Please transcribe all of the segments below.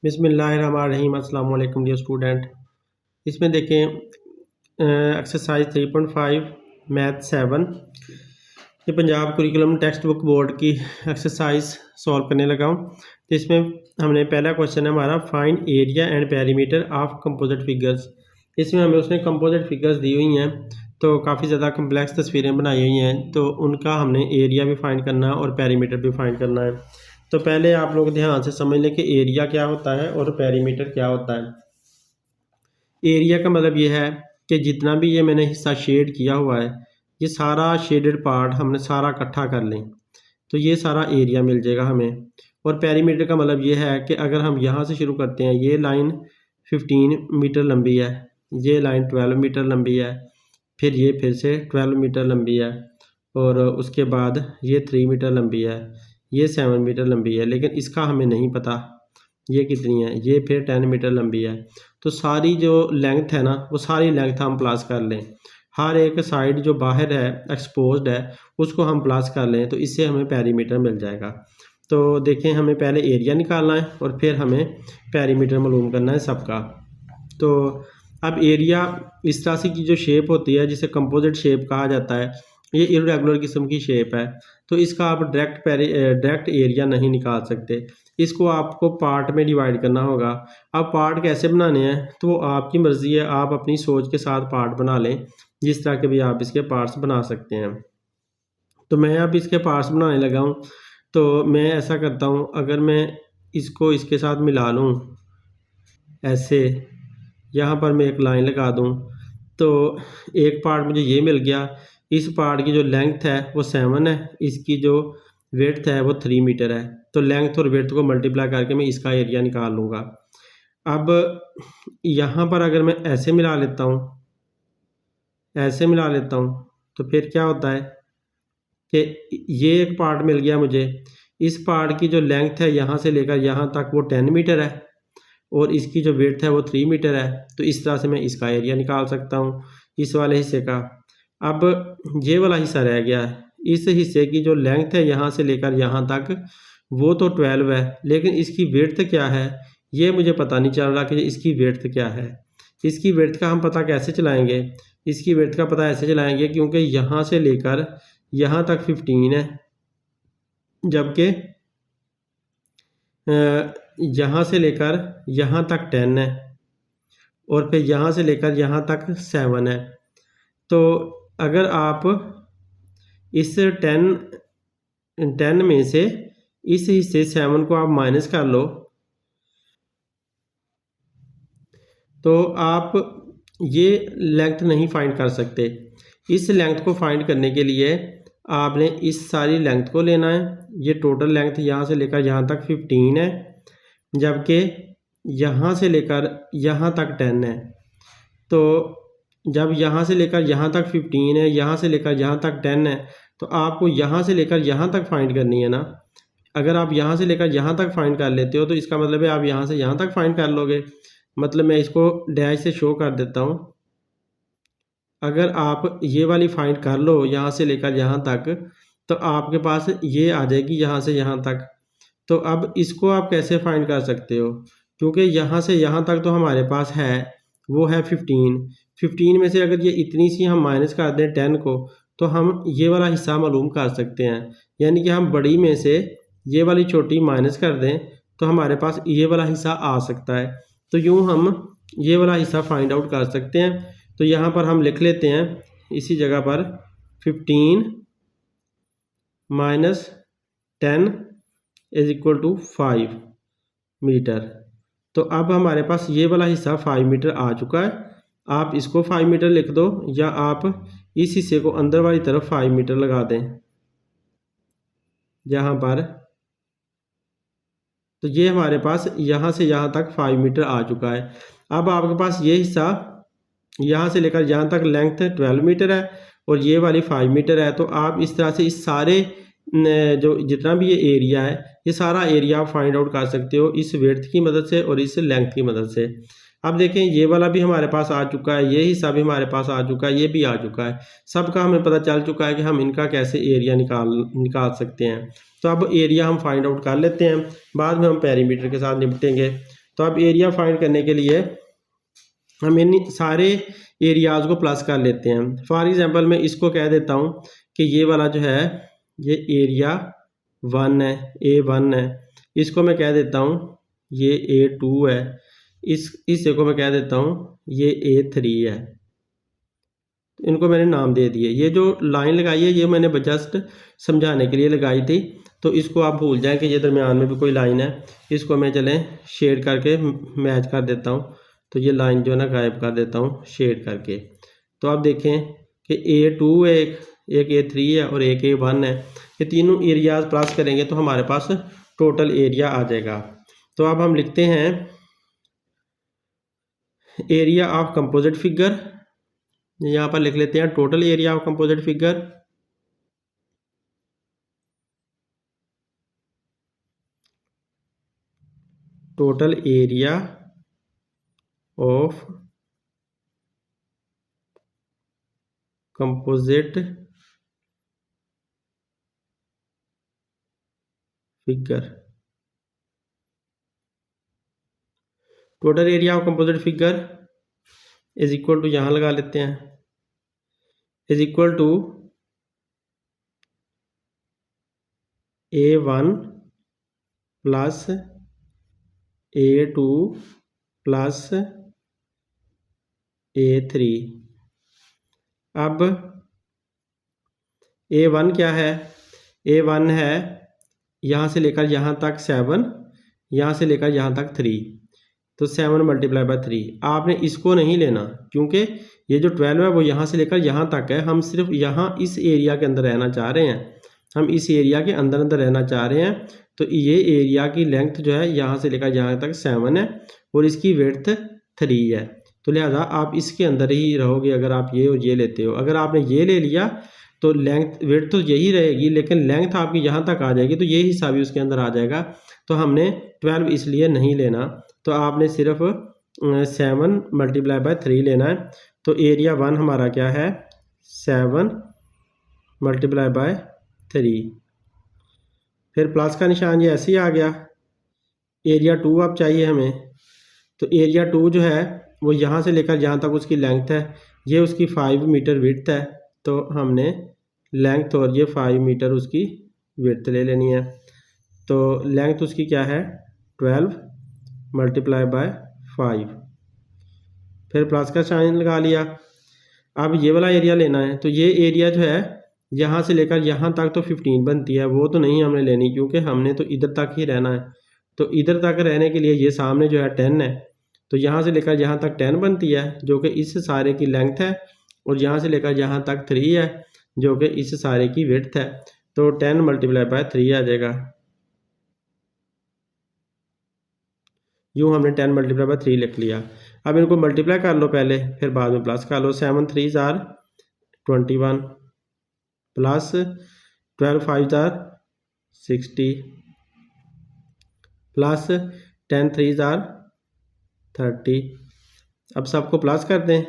बिस्मिल्लाहिर्रहमानिर्रहीम। अस्सलाम वालेकुम डियर स्टूडेंट। इसमें देखें एक्सरसाइज 3.5 मैथ 7 ये Punjab curriculum text book board की एक्सरसाइज सॉल्व करने लगा हूँ। तो इसमें हमने पहला क्वेश्चन है हमारा find area and perimeter of composite figures. इसमें हमें उसने कंपोजिट फिगर्स दी हुई हैं, तो काफ़ी ज़्यादा कम्प्लेक्स तस्वीरें बनाई हुई हैं, तो उनका हमने एरिया भी फाइंड करना है और पेरीमीटर भी फाइंड करना है। तो पहले आप लोग ध्यान से समझ लें कि एरिया क्या होता है और पेरीमीटर क्या होता है। एरिया का मतलब ये है कि जितना भी ये मैंने हिस्सा शेड किया हुआ है, ये सारा शेडेड पार्ट हमने सारा इकट्ठा कर लें तो ये सारा एरिया मिल जाएगा हमें। और पेरीमीटर का मतलब ये है कि अगर हम यहाँ से शुरू करते हैं, ये लाइन 15 मीटर लंबी है, ये लाइन 12 मीटर लंबी है, फिर ये फिर से 12 मीटर लंबी है, और उसके बाद ये 3 मीटर लंबी है, ये 7 मीटर लंबी है, लेकिन इसका हमें नहीं पता ये कितनी है, ये फिर 10 मीटर लंबी है। तो सारी जो लेंथ है ना, वो सारी लेंथ हम प्लस कर लें। हर एक साइड जो बाहर है एक्सपोज्ड है उसको हम प्लस कर लें, तो इससे हमें पेरीमीटर मिल जाएगा। तो देखें, हमें पहले एरिया निकालना है और फिर हमें पेरीमीटर मालूम करना है सबका। तो अब एरिया इस तरह से की जो शेप होती है जिसे कंपोजिट शेप कहा जाता है, ये इरेगुलर किस्म की शेप है, तो इसका आप डायरेक्ट एरिया नहीं निकाल सकते। इसको आपको पार्ट में डिवाइड करना होगा। अब पार्ट कैसे बनाने हैं तो वो आपकी मर्ज़ी है, आप अपनी सोच के साथ पार्ट बना लें, जिस तरह के भी आप इसके पार्ट्स बना सकते हैं। तो मैं अब इसके पार्ट्स बनाने लगा हूँ। तो मैं ऐसा करता हूँ, अगर मैं इसको इसके साथ मिला लूँ ऐसे, यहाँ पर मैं एक लाइन लगा दूँ, तो एक पार्ट मुझे ये मिल गया। इस पार्ट की जो लेंथ है वो 7 है, इसकी जो विड्थ है वो 3 मीटर है। तो लेंथ और विड्थ को मल्टीप्लाई करके मैं इसका एरिया निकाल लूँगा। अब यहाँ पर अगर मैं ऐसे मिला लेता हूँ, ऐसे मिला लेता हूँ, तो फिर क्या होता है कि ये एक पार्ट मिल गया मुझे। इस पार्ट की जो लेंथ है यहाँ से लेकर यहाँ तक वो 10 मीटर है, और इसकी जो विड्थ है वो 3 मीटर है। तो इस तरह से मैं इसका एरिया निकाल सकता हूँ इस वाले हिस्से का। अब ये वाला हिस्सा रह गया है, इस हिस्से की जो लेंथ है यहाँ से लेकर यहाँ तक वो तो 12 है, लेकिन इसकी विड्थ क्या है ये मुझे पता नहीं चल रहा कि इसकी विड्थ क्या है। इसकी विड्थ का हम पता कैसे चलाएंगे? इसकी विड्थ का पता ऐसे चलाएंगे क्योंकि यहाँ से लेकर यहाँ तक 15 है, जबकि यहाँ से लेकर यहाँ तक 10 है, और फिर यहाँ से लेकर यहाँ तक 7 है। तो अगर आप इस 10 में से इस हिस्से 7 को आप माइनस कर लो, तो आप ये लेंथ नहीं फाइंड कर सकते। इस लेंथ को फाइंड करने के लिए आपने इस सारी लेंथ को लेना है। ये टोटल लेंथ यहाँ से लेकर यहाँ तक 15 है, जबकि यहाँ से लेकर यहाँ तक 10 है। तो जब यहाँ से लेकर यहाँ तक 15 है, यहाँ से लेकर यहाँ तक 10 है, तो आपको यहाँ से लेकर यहाँ तक फाइंड करनी है ना। अगर आप यहाँ से लेकर यहाँ तक फाइंड कर लेते हो तो इसका मतलब है आप यहाँ से यहाँ तक फाइंड कर लोगे। मतलब मैं इसको डैश से शो कर देता हूँ। अगर आप ये वाली फाइंड कर लो यहाँ से लेकर यहाँ तक, तो आपके पास ये आ जाएगी यहाँ से यहाँ तक। तो अब इसको आप कैसे फाइंड कर सकते हो? क्योंकि यहाँ से यहाँ तक तो हमारे पास है, वो है 15 में से अगर ये इतनी सी हम माइनस कर दें 10 को, तो हम ये वाला हिस्सा मालूम कर सकते हैं। यानी कि हम बड़ी में से ये वाली छोटी माइनस कर दें तो हमारे पास ये वाला हिस्सा आ सकता है। तो यूँ हम ये वाला हिस्सा फाइंड आउट कर सकते हैं। तो यहाँ पर हम लिख लेते हैं इसी जगह पर 15 minus 10 is equal to 5 metre. तो अब हमारे पास ये वाला हिस्सा 5 मीटर आ चुका है। आप इसको 5 मीटर लिख दो, या आप इस हिस्से को अंदर वाली तरफ 5 मीटर लगा दें यहाँ पर। तो ये हमारे पास यहाँ से यहाँ तक 5 मीटर आ चुका है। अब आपके पास ये हिस्सा यहाँ से लेकर यहाँ तक लेंथ 12 मीटर है और ये वाली 5 मीटर है। तो आप इस तरह से इस सारे जो जितना भी ये एरिया है, ये सारा एरिया आप फाइंड आउट कर सकते हो इस विड्थ की मदद से और इस लेंथ की मदद से। अब देखें, ये वाला भी हमारे पास आ चुका है, ये हिस्सा भी हमारे पास आ चुका है, ये भी आ चुका है। सबका हमें पता चल चुका है कि हम इनका कैसे एरिया निकाल सकते हैं। तो अब एरिया हम फाइंड आउट कर लेते हैं, बाद में हम पेरीमीटर के साथ निपटेंगे। तो अब एरिया फाइंड करने के लिए हम इन सारे एरियाज़ को प्लस कर लेते हैं। फॉर एग्जांपल मैं इसको कह देता हूँ कि ये वाला जो है ये एरिया 1 है, A1 है। इसको मैं कह देता हूँ ये A2 है। इस को मैं कह देता हूँ ये A3 है। इनको मैंने नाम दे दिए। ये जो लाइन लगाई है ये मैंने जस्ट समझाने के लिए लगाई थी, तो इसको आप भूल जाएं कि ये दरमियान में भी कोई लाइन है। इसको मैं चलें शेड करके मैच कर देता हूँ, तो ये लाइन जो है ना गायब कर देता हूँ शेड करके। तो आप देखें कि A2 है, एक A3 है और एक A1 है। ये तीनों एरियाज प्लस करेंगे तो हमारे पास टोटल एरिया आ जाएगा। तो अब हम लिखते हैं एरिया ऑफ कंपोजिट फिगर, यहाँ पर लिख लेते हैं total area of composite figure. Total area of composite figure, total area of composite figure is equal to, यहाँ लगा लेते हैं, is equal to A1 plus A2 plus A3। अब A1 क्या है? A1 है यहाँ से लेकर यहाँ तक 7, यहाँ से लेकर यहाँ तक 3, तो 7 मल्टीप्लाई बाय 3। आपने इसको नहीं लेना क्योंकि ये जो 12 है वो यहाँ से लेकर यहाँ तक है। हम सिर्फ यहाँ इस एरिया के अंदर रहना चाह रहे हैं, हम इस एरिया के अंदर अंदर रहना चाह रहे हैं। तो ये एरिया की लेंथ जो है यहाँ से लेकर यहाँ तक 7 है और इसकी विड्थ 3 है। तो लिहाजा आप इसके अंदर ही रहोगे अगर आप ये और ये लेते हो। अगर आपने ये ले लिया तो लेंथ विड्थ तो यही रहेगी, लेकिन लेंथ आपकी यहाँ तक आ जाएगी, तो ये हिस्सा भी उसके अंदर आ जाएगा। तो हमने 12 इसलिए नहीं लेना, तो आपने सिर्फ 7 मल्टीप्लाई बाय 3 लेना है। तो एरिया 1 हमारा क्या है? 7 मल्टीप्लाई बाय 3। फिर प्लस का निशान ये ऐसे ही आ गया। एरिया 2 अब चाहिए हमें, तो एरिया 2 जो है वो यहाँ से लेकर यहाँ तक उसकी लेंथ है, ये उसकी 5 मीटर विड्थ है। तो हमने लेंथ और ये 5 मीटर उसकी विड्थ ले लेनी है। तो लेंथ उसकी क्या है? 12 मल्टीप्लाई बाय 5। फिर प्लस का साइन लगा लिया। अब ये वाला एरिया लेना है, तो ये एरिया जो है यहाँ से लेकर यहाँ तक तो 15 बनती है, वो तो नहीं हमने लेनी क्योंकि हमने तो इधर तक ही रहना है। तो इधर तक रहने के लिए ये सामने जो है 10 है, तो यहाँ से लेकर यहाँ तक 10 बनती है जो कि इस सारे की लेंथ है, और यहाँ से लेकर यहाँ तक 3 है जो कि इस सारे की विड्थ है। तो 10 मल्टीप्लाई बाय 3 आ जाएगा। यूँ हमने 10 मल्टीप्लाई बाय 3 लिख लिया। अब इनको मल्टीप्लाई कर लो पहले, फिर बाद में प्लस कर लो। 7 3 are 21 plus 12 5 are 60 plus 10 3 are 30। अब सबको प्लस कर दें।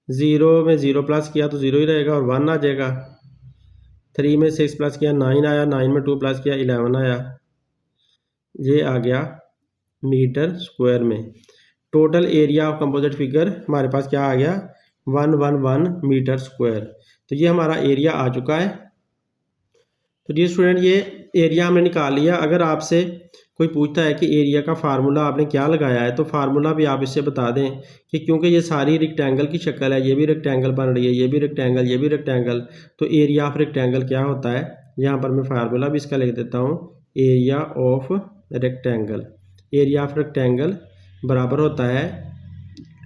0 में 0 प्लस किया तो 0 ही रहेगा और 1 आ जाएगा। 3 में 6 प्लस किया 9 आया, 9 में 2 प्लस किया 11 आया। ये आ गया मीटर स्क्वायर में। Total area of composite figure हमारे पास क्या आ गया? 111 मीटर स्क्वायर। तो ये हमारा एरिया आ चुका है। तो डियर स्टूडेंट, ये एरिया हमने निकाल लिया। अगर आपसे कोई पूछता है कि एरिया का फार्मूला आपने क्या लगाया है, तो फार्मूला भी आप इससे बता दें कि क्योंकि ये सारी रेक्टेंगल की शक्ल है, ये भी रेक्टेंगल बन रही है, ये भी रेक्टेंगल, ये भी रेक्टेंगल, तो एरिया ऑफ रेक्टेंगल क्या होता है? यहाँ पर मैं फार्मूला भी इसका लिख देता हूँ। Area of rectangle, area of rectangle बराबर होता है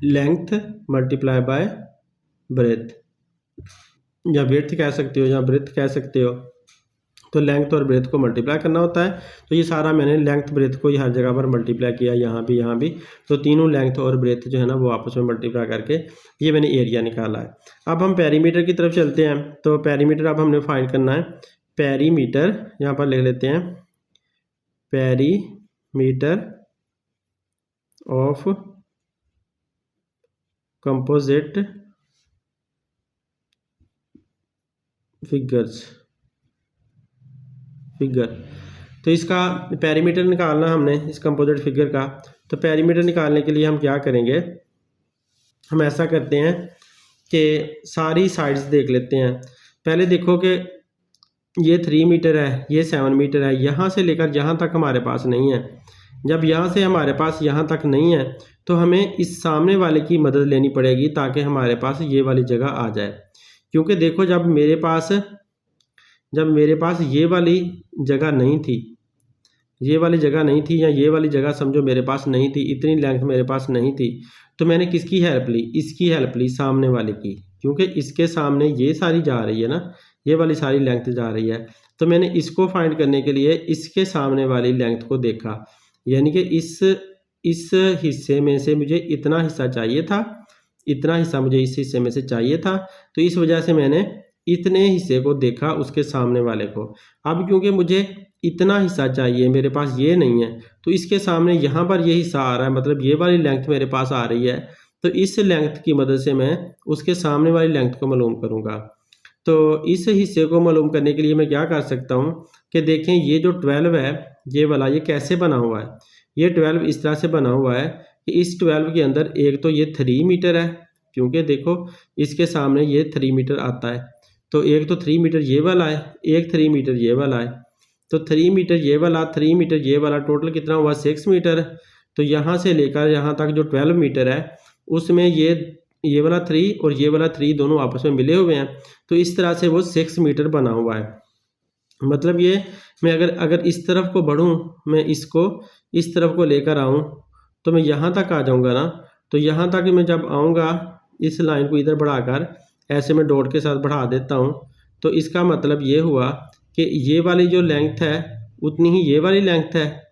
लेंथ मल्टीप्लाई बाय ब्रेथ, या ब्रेथ कह सकते हो या ब्रेथ कह सकते हो। तो लेंथ और ब्रेथ को मल्टीप्लाई करना होता है। तो ये सारा मैंने लेंथ ब्रेथ को ही हर जगह पर मल्टीप्लाई किया, यहाँ भी यहाँ भी। तो तीनों लेंथ और ब्रेथ जो है ना वो आपस में मल्टीप्लाई करके ये मैंने एरिया निकाला है। अब हम पेरीमीटर की तरफ चलते हैं। तो पेरीमीटर अब हमने फाइंड करना है। पेरीमीटर यहाँ पर लिख लेते हैं, पेरीमीटर ऑफ कंपोजिट फिगर। तो इसका पेरीमीटर निकालना हमने इस कंपोजिट फिगर का। तो पेरीमीटर निकालने के लिए हम क्या करेंगे, हम ऐसा करते हैं कि सारी साइड्स देख लेते हैं। पहले देखो कि ये 3 मीटर है, ये 7 मीटर है, यहाँ से लेकर यहाँ तक हमारे पास नहीं है। जब यहाँ से हमारे पास यहाँ तक नहीं है तो हमें इस सामने वाले की मदद लेनी पड़ेगी ताकि हमारे पास ये वाली जगह आ जाए। क्योंकि देखो जब मेरे पास ये वाली जगह नहीं थी, ये वाली जगह नहीं थी, या ये वाली जगह समझो मेरे पास नहीं थी, इतनी लेंथ मेरे पास नहीं थी, तो मैंने किसकी हेल्प ली, इसकी हेल्प ली, सामने वाले की। क्योंकि इसके सामने ये सारी जा रही है ना, ये वाली सारी लेंथ जा रही है, तो मैंने इसको फाइंड करने के लिए इसके सामने वाली लेंथ को देखा। यानी कि इस हिस्से में से मुझे इतना हिस्सा चाहिए था, इतना हिस्सा मुझे इस हिस्से में से चाहिए था, तो इस वजह से मैंने इतने हिस्से को देखा उसके सामने वाले को। अब क्योंकि मुझे इतना हिस्सा चाहिए, मेरे पास ये नहीं है, तो इसके सामने यहाँ पर ये हिस्सा आ रहा है, मतलब ये वाली लेंथ मेरे पास आ रही है, तो इस लेंथ की मदद से मैं उसके सामने वाली लेंथ को मालूम करूँगा। तो इस हिस्से को मालूम करने के लिए मैं क्या कर सकता हूँ कि देखें ये जो 12 है, ये वाला, ये कैसे बना हुआ है। ये 12 इस तरह से बना हुआ है कि इस 12 के अंदर एक तो ये 3 मीटर है, क्योंकि देखो इसके सामने ये 3 मीटर आता है, तो एक तो 3 मीटर ये वाला है, एक 3 मीटर ये वाला है, तो 3 मीटर ये वाला, 3 मीटर ये वाला, टोटल कितना हुआ 6 मीटर। तो यहाँ से लेकर यहाँ तक जो 12 मीटर है उसमें ये वाला 3 और ये वाला 3 दोनों आपस में मिले हुए हैं, तो इस तरह से वो 6 मीटर बना हुआ है। मतलब ये मैं अगर इस तरफ को बढ़ूँ, मैं इसको इस तरफ को लेकर आऊँ तो मैं यहाँ तक आ जाऊँगा ना, तो यहाँ तक मैं जब आऊँगा इस लाइन को इधर बढ़ाकर ऐसे मैं डॉट के साथ बढ़ा देता हूँ, तो इसका मतलब ये हुआ कि ये वाली जो लेंथ है उतनी ही ये वाली लेंथ है,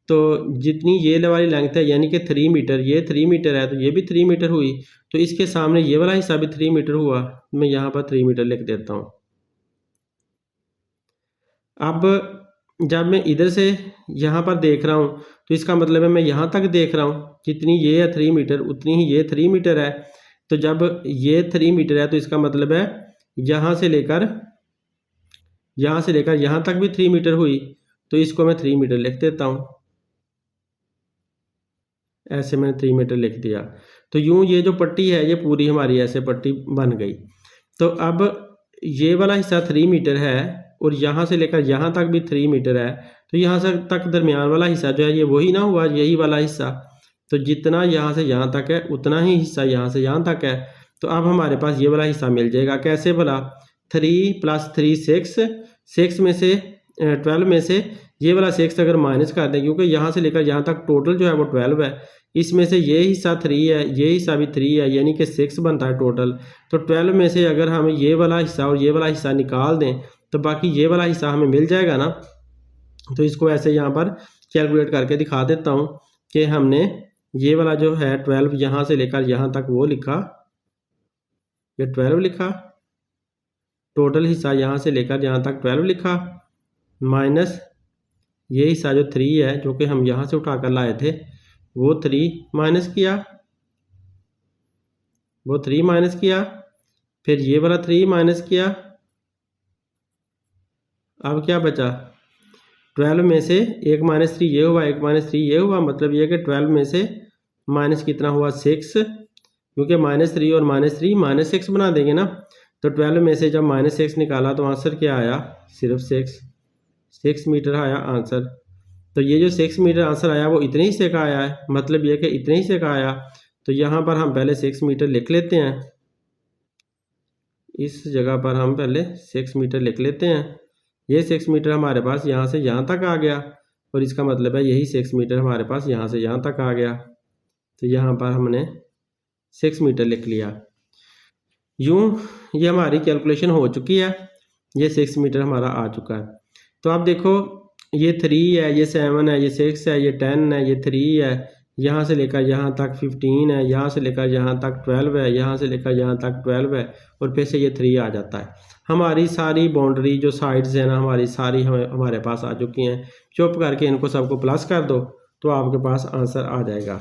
तो जितनी ये वाली लेंथ है यानी कि 3 मीटर, ये 3 मीटर है तो ये भी 3 मीटर हुई, तो इसके सामने ये वाला हिस्सा भी 3 मीटर हुआ। मैं यहाँ पर 3 मीटर लिख देता हूँ। अब जब मैं इधर से यहाँ पर देख रहा हूँ तो इसका मतलब है मैं यहाँ तक देख रहा हूँ, जितनी ये है 3 मीटर उतनी ही ये 3 मीटर है। तो जब ये 3 मीटर है तो इसका मतलब है यहाँ से लेकर यहाँ तक भी 3 मीटर हुई, तो इसको मैं 3 मीटर लिख देता हूँ। ऐसे मैंने 3 मीटर लिख दिया, तो यूँ ये जो पट्टी है ये पूरी हमारी ऐसे पट्टी बन गई। तो अब ये वाला हिस्सा 3 मीटर है और यहाँ से लेकर यहाँ तक भी 3 मीटर है, तो यहाँ से तक दरमियान वाला हिस्सा जो है ये वही ना हुआ, यही वाला हिस्सा। तो जितना यहाँ से यहाँ तक है उतना ही हिस्सा यहाँ से यहाँ तक है। तो अब हमारे पास ये वाला हिस्सा मिल जाएगा। कैसे भला, 3 + 3 6 में से 12 में से ये वाला 6 अगर माइनस कर दें, क्योंकि यहाँ से लेकर यहाँ तक टोटल जो है वो 12 है, इसमें से ये हिस्सा 3 है, ये हिस्सा भी 3 है, यानी कि 6 बनता है टोटल। तो 12 में से अगर हम ये वाला हिस्सा और ये वाला हिस्सा निकाल दें तो बाकी ये वाला हिस्सा हमें मिल जाएगा ना। तो इसको ऐसे यहाँ पर कैलकुलेट करके दिखा देता हूँ कि हमने ये वाला जो है 12 यहाँ से लेकर यहाँ तक वो लिखा, ये 12 लिखा, टोटल हिस्सा यहाँ से लेकर यहाँ तक 12 लिखा, माइनस ये हिस्सा जो 3 है जो कि हम यहाँ से उठा कर लाए थे वो 3 माइनस किया, फिर ये वाला 3 माइनस किया। अब क्या बचा, 12 में से एक -3 ये हुआ, एक -3 ये हुआ, मतलब ये कि 12 में से माइनस कितना हुआ 6, क्योंकि -3 और -3 -6 बना देंगे ना। तो 12 में से जब -6 निकाला तो आंसर क्या आया, सिर्फ 6 मीटर आया आंसर। तो ये जो 6 मीटर आंसर आया वो इतने हिस्से का आया है, मतलब ये कि इतने हिस्से का आया। तो यहाँ पर हम पहले 6 मीटर लिख लेते हैं, इस जगह पर हम पहले 6 मीटर लिख लेते हैं। ये 6 मीटर हमारे पास यहाँ से यहाँ तक आ गया, और इसका मतलब है यही 6 मीटर हमारे पास यहाँ से यहाँ तक आ गया। तो यहाँ पर हमने 6 मीटर लिख लिया। यूँ ये हमारी कैलकुलेशन हो चुकी है, ये 6 मीटर हमारा आ चुका है। तो आप देखो ये 3 है, ये 7 है, ये 6 है, ये 10 है, ये 3 है, यहाँ से लेकर यहाँ तक 15 है, यहाँ से लेकर यहाँ तक 12 है, यहाँ से लेकर यहाँ तक 12 है, और फिर से ये 3 आ जाता है। हमारी सारी बाउंड्री जो साइड्स है ना हमारी सारी हमारे पास आ चुकी हैं। चुप करके इनको सबको प्लस कर दो तो आपके पास आंसर आ जाएगा।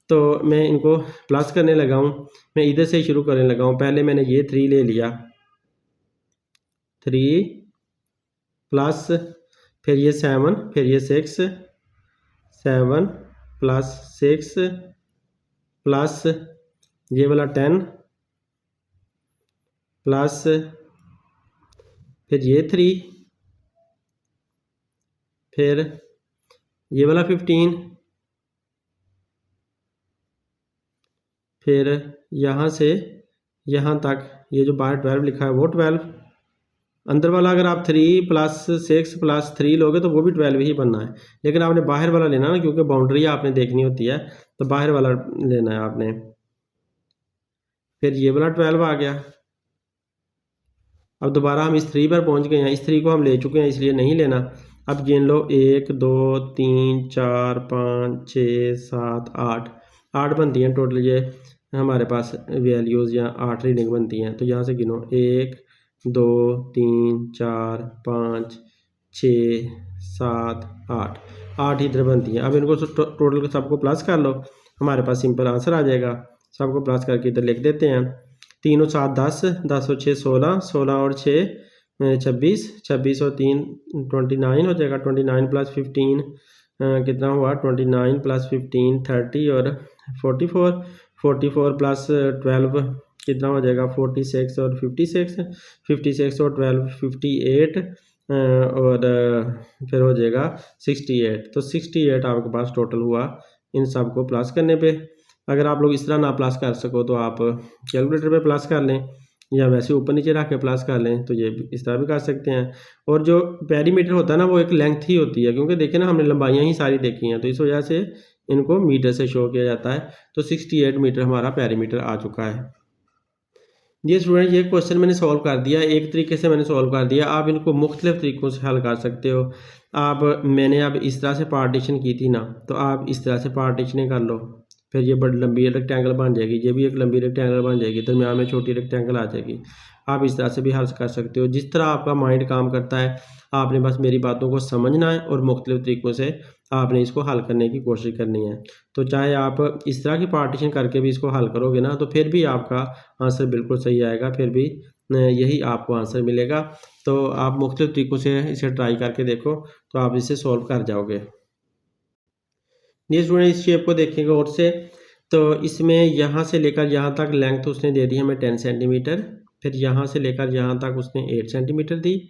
तो मैं इनको प्लस करने लगा हूँ, मैं इधर से शुरू करने लगा हूँ। पहले मैंने ये 3 ले लिया, 3 प्लस फिर ये 7, फिर ये 6, 7 प्लस 6 प्लस ये वाला 10 प्लस फिर ये 3 फिर ये वाला 15 फिर यहाँ से यहाँ तक ये जो बाहर 12 लिखा है वो 12 अंदर वाला अगर आप 3 प्लस 6 प्लस 3 लोगे तो वो भी 12 ही बनना है, लेकिन आपने बाहर वाला लेना ना, क्योंकि बाउंड्री आपने देखनी होती है तो बाहर वाला लेना है आपने। फिर ये वाला 12 आ गया। अब दोबारा हम इस 3 पर पहुंच गए हैं, इस 3 को हम ले चुके हैं इसलिए नहीं लेना। अब गिन लो 1 2 3 4 5 6 7 8 बनती हैं टोटल ये हमारे पास वैल्यूज़, या 8 रीडिंग बनती हैं। तो यहाँ से गिनो 1 2 3 4 5 6 7 8 इधर बनती हैं। अब इनको टोटल सबको प्लस कर लो, हमारे पास सिंपल आंसर आ जाएगा। सबको प्लस करके इधर लिख देते हैं। 3 और 7 10, 10 और 6 16, 16 और 6 26, 26 और 3 29 हो जाएगा। 29 प्लस 15 कितना हुआ, 29 प्लस 15 30 और 44, 44 प्लस 12 कितना हो जाएगा, 46 और 56, 56 और 12 58 और फिर हो जाएगा 68। तो 68 आपके पास टोटल हुआ इन सब को प्लस करने पे। अगर आप लोग इस तरह ना प्लस कर सको तो आप कैलकुलेटर पे प्लस कर लें, या वैसे ऊपर नीचे रख के प्लस कर लें, तो ये इस तरह भी कर सकते हैं। और जो पेरीमीटर होता है ना वो एक लेंथ ही होती है, क्योंकि देखिए ना हमने लंबाइयाँ ही सारी देखी हैं, तो इस वजह से इनको मीटर से शो किया जाता है। तो 68 मीटर हमारा पेरीमीटर आ चुका है। ये स्टूडेंट ये क्वेश्चन मैंने सॉल्व कर दिया, एक तरीके से मैंने सॉल्व कर दिया। आप इनको मुख्तलिफ तरीक़ों से हल कर सकते हो। मैंने अब इस तरह से पार्टीशन की थी ना, तो आप इस तरह से पार्टीशनिंग कर लो, फिर ये बड़ी लंबी रेक्टेंगल बन जाएगी, ये भी एक लंबी रेक्टेंगल बन जाएगी, दरम्यान में छोटी रेक्टेंगल आ जाएगी। आप इस तरह से भी हल कर सकते हो, जिस तरह आपका माइंड काम करता है। आपने बस मेरी बातों को समझना है और मुख्तलिफ तरीक़ों से आपने इसको हल करने की कोशिश करनी है। तो चाहे आप इस तरह की पार्टीशन करके भी इसको हल करोगे ना, तो फिर भी आपका आंसर बिल्कुल सही आएगा, फिर भी यही आपको आंसर मिलेगा। तो आप मुख्तलिफ तरीक़ों से इसे ट्राई करके देखो, तो आप इसे सॉल्व कर जाओगे। ये स्टूडेंट इस शेप को देखेंगे और से, तो इसमें यहाँ से लेकर यहाँ तक लेंथ उसने दे दी हमें 10 सेंटीमीटर, फिर यहाँ से लेकर यहाँ तक उसने 8 सेंटीमीटर दी,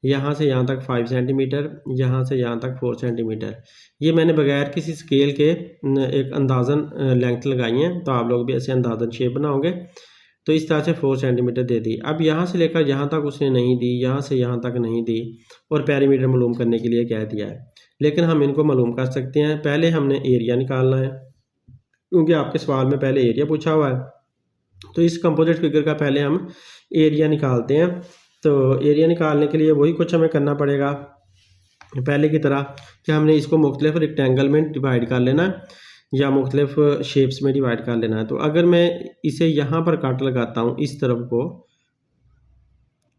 यहाँ से यहाँ तक 5 सेंटीमीटर, यहाँ से यहाँ तक 4 सेंटीमीटर। ये मैंने बगैर किसी स्केल के एक अंदाज़न लेंथ लगाई है, तो आप लोग भी ऐसे अंदाज़न शेप बनाओगे। तो इस तरह से 4 सेंटीमीटर दे दी। अब यहाँ से लेकर यहाँ तक उसने नहीं दी, यहाँ से यहाँ तक नहीं दी, और पेरीमीटर मालूम करने के लिए कह दिया है। लेकिन हम इनको मालूम कर सकते हैं। पहले हमने एरिया निकालना है, क्योंकि आपके सवाल में पहले एरिया पूछा हुआ है। तो इस कंपोजिट फिगर का पहले हम एरिया निकालते हैं। तो एरिया निकालने के लिए वही कुछ हमें करना पड़ेगा पहले की तरह, कि हमने इसको मुख्तलिफ रेक्टेंगल में डिवाइड कर लेना है, या मुख्तलिफ शेप्स में डिवाइड कर लेना है। तो अगर मैं इसे यहाँ पर कट लगाता हूँ, इस तरफ को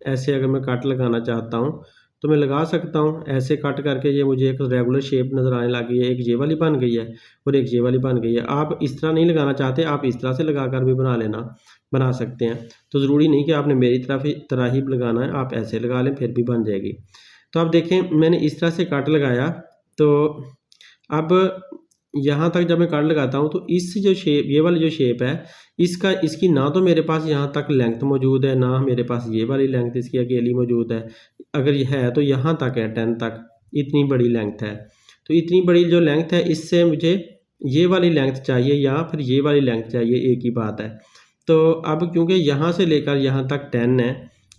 ऐसे अगर मैं कट लगाना चाहता हूँ तो मैं लगा सकता हूँ। ऐसे कट करके ये मुझे एक रेगुलर शेप नज़र आने लगी है, एक ये वाली बन गई है और एक ये वाली बन गई है। आप इस तरह नहीं लगाना चाहते, आप इस तरह से लगा कर भी बना सकते हैं। तो ज़रूरी नहीं कि आपने मेरी तरह ही लगाना है, आप ऐसे लगा लें फिर भी बन जाएगी। तो आप देखें मैंने इस तरह से कट लगाया, तो अब यहाँ तक जब मैं कट लगाता हूँ तो इस जो शेप, ये वाली जो शेप है, इसकी ना तो मेरे पास यहाँ तक लेंथ मौजूद है, ना मेरे पास ये वाली लेंथ इसकी अकेली मौजूद है। अगर ये है तो यहाँ तक है, 10 तक, इतनी बड़ी लेंथ है। तो इतनी बड़ी जो लेंथ है, इससे मुझे ये वाली लेंथ चाहिए या फिर ये वाली लेंथ चाहिए, एक ही बात है। तो अब क्योंकि यहाँ से लेकर यहाँ तक 10 है,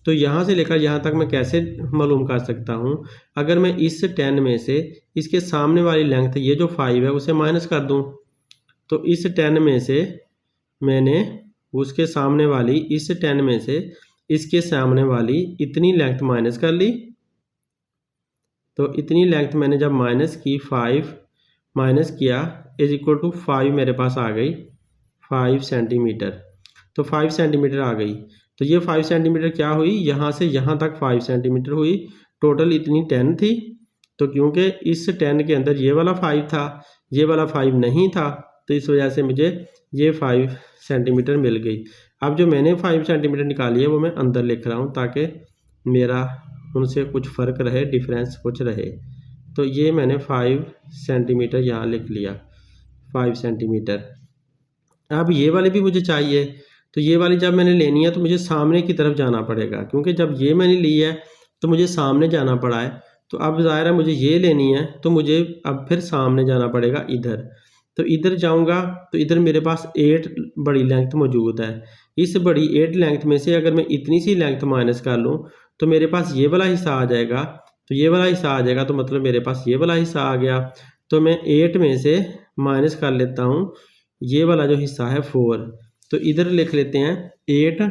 तो यहाँ से लेकर यहाँ तक मैं कैसे मालूम कर सकता हूँ? अगर मैं इस 10 में से इसके सामने वाली लेंथ, ये जो 5 है, उसे माइनस कर दूँ, तो इस 10 में से मैंने उसके सामने वाली, इस 10 में से इसके सामने वाली इतनी लेंथ माइनस कर ली। तो इतनी लेंथ मैंने जब माइनस की, 5 माइनस किया इज इक्वल टू 5 मेरे पास आ गई 5 सेंटीमीटर। तो 5 सेंटीमीटर आ गई। तो ये 5 सेंटीमीटर क्या हुई, यहाँ से यहाँ तक 5 सेंटीमीटर हुई। टोटल इतनी 10 थी। तो क्योंकि इस 10 के अंदर ये वाला 5 था, ये वाला 5 नहीं था, तो इस वजह से मुझे ये 5 सेंटीमीटर मिल गई। अब जो मैंने 5 सेंटीमीटर निकाली है वो मैं अंदर लिख रहा हूँ, ताकि मेरा उनसे कुछ फ़र्क रहे, डिफरेंस कुछ रहे। तो ये मैंने 5 सेंटीमीटर यहाँ लिख लिया। 5 सेंटीमीटर। अब ये वाली भी मुझे चाहिए, तो ये वाली जब मैंने लेनी है तो मुझे सामने की तरफ जाना पड़ेगा, क्योंकि जब ये मैंने ली है तो मुझे सामने जाना पड़ा है। तो अब ज़ाहिर है मुझे ये लेनी है, तो मुझे अब फिर सामने जाना पड़ेगा इधर। तो इधर जाऊंगा तो इधर मेरे पास 8 बड़ी लेंथ मौजूद है। इस बड़ी 8 लेंथ में से अगर मैं इतनी सी लेंथ माइनस कर लूँ तो मेरे पास ये वाला हिस्सा आ जाएगा। तो ये वाला हिस्सा आ जाएगा तो मतलब मेरे पास ये वाला हिस्सा आ गया। तो मैं 8 में से माइनस कर लेता हूँ ये वाला जो हिस्सा है 4। तो इधर लिख लेते हैं 8,